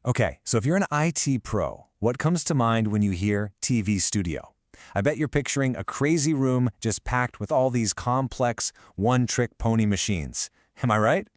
Okay, so if you're an IT pro, what comes to mind when you hear TV studio? I bet you're picturing a crazy room just packed with all these complex, one-trick pony machines. Am I right?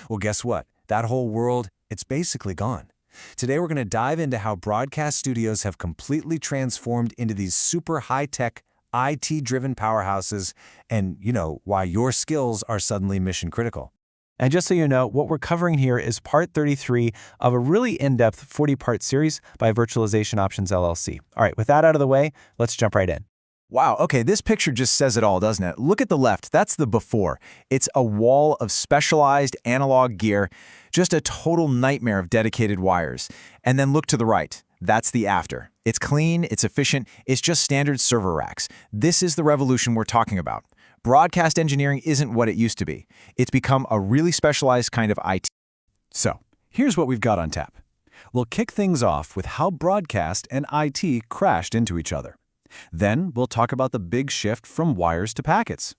Well, guess what? That whole world, it's basically gone. Today we're going to dive into how broadcast studios have completely transformed into these super high-tech, IT-driven powerhouses, and, why your skills are suddenly mission-critical. And just so you know, what we're covering here is part 33 of a really in-depth 40-part series by Virtualization Options LLC. All right, with that out of the way, let's jump right in. Wow, okay, this picture just says it all, doesn't it? Look at the left, that's the before. It's a wall of specialized analog gear, just a total nightmare of dedicated wires. And then look to the right, that's the after. It's clean, it's efficient, it's just standard server racks. This is the revolution we're talking about. Broadcast engineering isn't what it used to be. It's become a really specialized kind of IT. So, here's what we've got on tap. We'll kick things off with how broadcast and IT crashed into each other. Then, we'll talk about the big shift from wires to packets.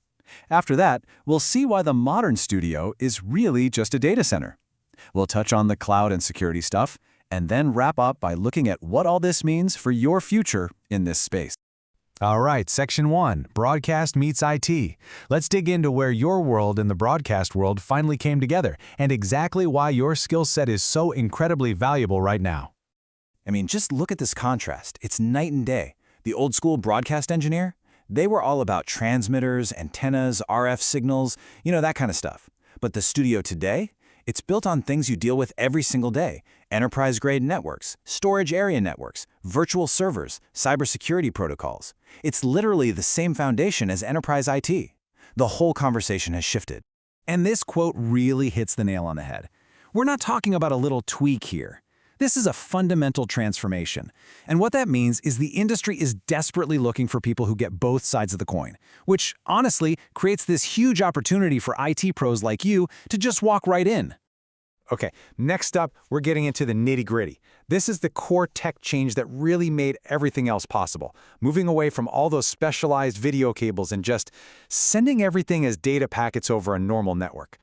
After that, we'll see why the modern studio is really just a data center. We'll touch on the cloud and security stuff, and then wrap up by looking at what all this means for your future in this space. All right, Section 1, Broadcast meets IT. Let's dig into where your world and the broadcast world finally came together, and exactly why your skill set is so incredibly valuable right now. I mean, just look at this contrast. It's night and day. The old school broadcast engineer, they were all about transmitters, antennas, RF signals, that kind of stuff. But the studio today, it's built on things you deal with every single day. Enterprise-grade networks, storage area networks, virtual servers, cybersecurity protocols. It's literally the same foundation as enterprise IT. The whole conversation has shifted. And this quote really hits the nail on the head. We're not talking about a little tweak here. This is a fundamental transformation. And what that means is the industry is desperately looking for people who get both sides of the coin, which honestly creates this huge opportunity for IT pros like you to just walk right in. Okay, next up, we're getting into the nitty-gritty. This is the core tech change that really made everything else possible, moving away from all those specialized video cables and just sending everything as data packets over a normal network.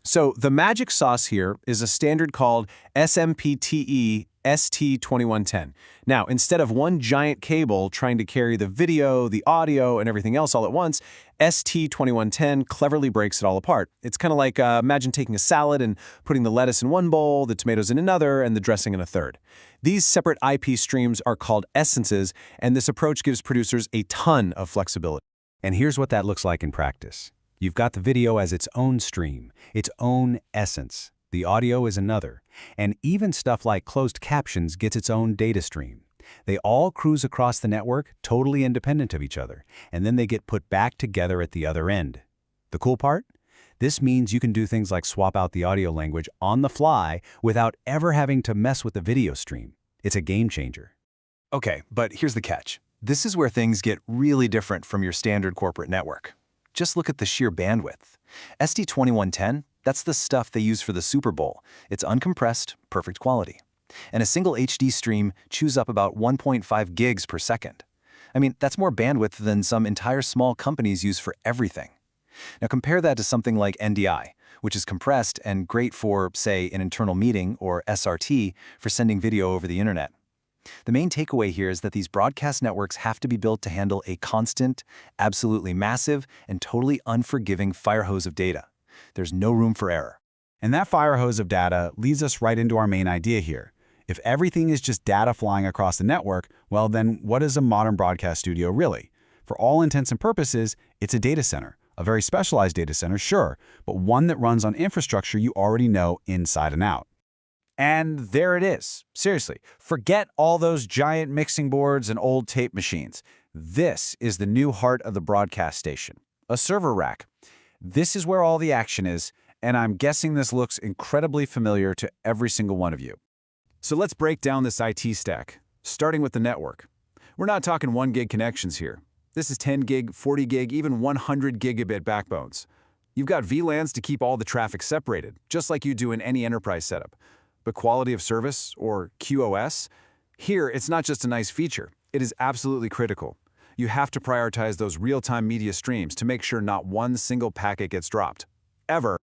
So the magic sauce here is a standard called SNMP ST2110. Now, instead of one giant cable trying to carry the video, the audio, and everything else all at once, ST2110 cleverly breaks it all apart. It's kind of like imagine taking a salad and putting the lettuce in one bowl, the tomatoes in another, and the dressing in a third. These separate IP streams are called essences, and this approach gives producers a ton of flexibility. And here's what that looks like in practice. You've got the video as its own stream, its own essence. The audio is another. And even stuff like closed captions gets its own data stream. They all cruise across the network, totally independent of each other, and then they get put back together at the other end. The cool part? This means you can do things like swap out the audio language on the fly without ever having to mess with the video stream. It's a game changer. Okay, but here's the catch. This is where things get really different from your standard corporate network. Just look at the sheer bandwidth. ST2110, that's the stuff they use for the Super Bowl. It's uncompressed, perfect quality. And a single HD stream chews up about 1.5 gigs per second. I mean, that's more bandwidth than some entire small companies use for everything. Now compare that to something like NDI, which is compressed and great for, say, an internal meeting, or SRT, for sending video over the internet. The main takeaway here is that these broadcast networks have to be built to handle a constant, absolutely massive, and totally unforgiving fire hose of data. There's no room for error. And that fire hose of data leads us right into our main idea here. If everything is just data flying across the network, well then what is a modern broadcast studio really? For all intents and purposes, it's a data center. A very specialized data center, sure, but one that runs on infrastructure you already know inside and out. And there it is. Seriously, forget all those giant mixing boards and old tape machines. This is the new heart of the broadcast station, a server rack. This is where all the action is, and I'm guessing this looks incredibly familiar to every single one of you. So let's break down this IT stack, starting with the network. We're not talking 1 gig connections here. This is 10 gig, 40 gig, even 100 gigabit backbones. You've got VLANs to keep all the traffic separated, just like you do in any enterprise setup. But quality of service, or QoS, here it's not just a nice feature, it is absolutely critical. You have to prioritize those real-time media streams to make sure not one single packet gets dropped. Ever.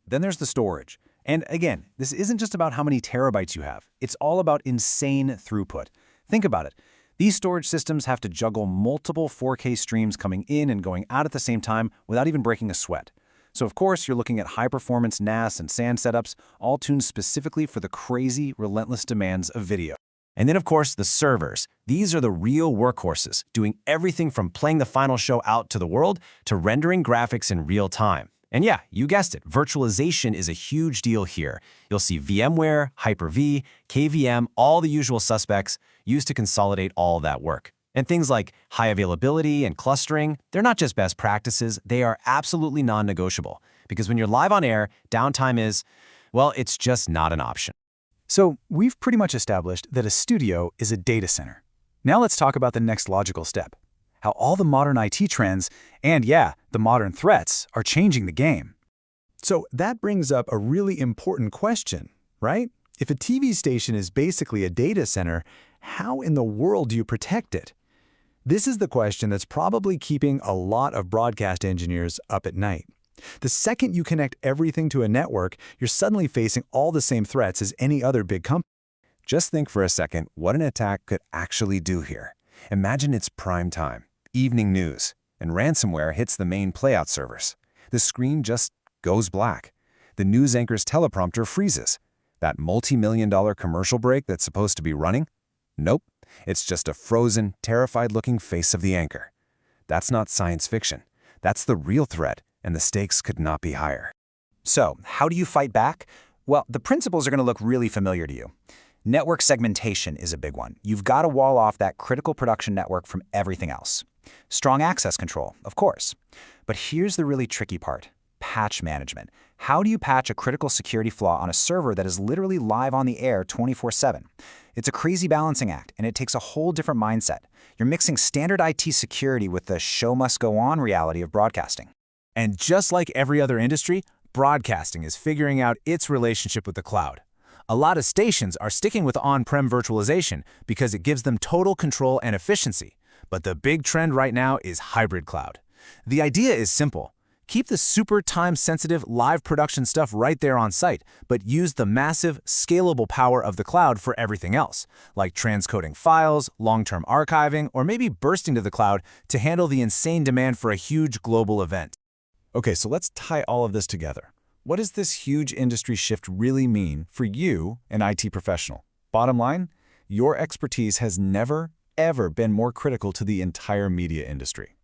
Then there's the storage. And again, this isn't just about how many terabytes you have. It's all about insane throughput. Think about it. These storage systems have to juggle multiple 4K streams coming in and going out at the same time without even breaking a sweat. So of course, you're looking at high-performance NAS and SAN setups, all tuned specifically for the crazy, relentless demands of video. And then of course, the servers. These are the real workhorses, doing everything from playing the final show out to the world to rendering graphics in real time. And yeah, you guessed it, virtualization is a huge deal here. You'll see VMware, Hyper-V, KVM, all the usual suspects used to consolidate all that work. And things like high availability and clustering, they're not just best practices, they are absolutely non-negotiable. Because when you're live on air, downtime is, well, it's just not an option. So we've pretty much established that a studio is a data center. Now let's talk about the next logical step. How all the modern IT trends, and yeah, the modern threats, are changing the game. So that brings up a really important question, right? If a TV station is basically a data center, how in the world do you protect it? This is the question that's probably keeping a lot of broadcast engineers up at night. The second you connect everything to a network, you're suddenly facing all the same threats as any other big company. Just think for a second what an attack could actually do here. Imagine it's prime time, evening news, and ransomware hits the main playout servers. The screen just goes black. The news anchor's teleprompter freezes. That multi-million-dollar commercial break that's supposed to be running? Nope. It's just a frozen, terrified-looking face of the anchor. That's not science fiction. That's the real threat, and the stakes could not be higher. So, how do you fight back? Well, the principles are going to look really familiar to you. Network segmentation is a big one. You've got to wall off that critical production network from everything else. Strong access control, of course. But here's the really tricky part. Patch management. How do you patch a critical security flaw on a server that is literally live on the air 24/7? It's a crazy balancing act, and it takes a whole different mindset. You're mixing standard IT security with the show-must-go-on reality of broadcasting. And just like every other industry, broadcasting is figuring out its relationship with the cloud. A lot of stations are sticking with on-prem virtualization because it gives them total control and efficiency. But the big trend right now is hybrid cloud. The idea is simple. Keep the super time-sensitive live production stuff right there on site, but use the massive, scalable power of the cloud for everything else, like transcoding files, long-term archiving, or maybe bursting to the cloud to handle the insane demand for a huge global event. Okay, so let's tie all of this together. What does this huge industry shift really mean for you, an IT professional? Bottom line, your expertise has never, ever been more critical to the entire media industry.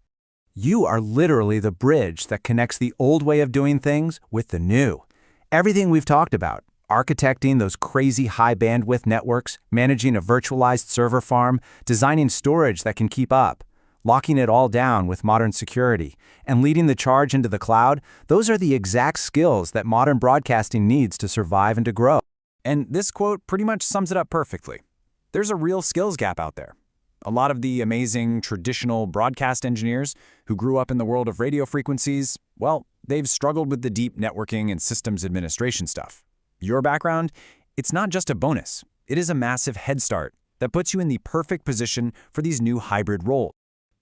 You are literally the bridge that connects the old way of doing things with the new. Everything we've talked about, architecting those crazy high bandwidth networks, managing a virtualized server farm, designing storage that can keep up, locking it all down with modern security, and leading the charge into the cloud, those are the exact skills that modern broadcasting needs to survive and to grow. And this quote pretty much sums it up perfectly. There's a real skills gap out there. A lot of the amazing traditional broadcast engineers who grew up in the world of radio frequencies, well, they've struggled with the deep networking and systems administration stuff. Your background, it's not just a bonus. It is a massive head start that puts you in the perfect position for these new hybrid roles.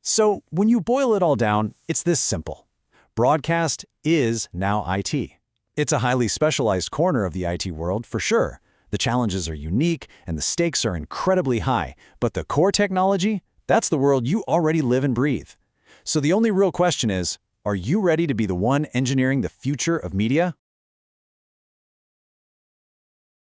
So when you boil it all down, it's this simple. Broadcast is now IT. It's a highly specialized corner of the IT world for sure. The challenges are unique and the stakes are incredibly high, but the core technology, that's the world you already live and breathe. So the only real question is, are you ready to be the one engineering the future of media?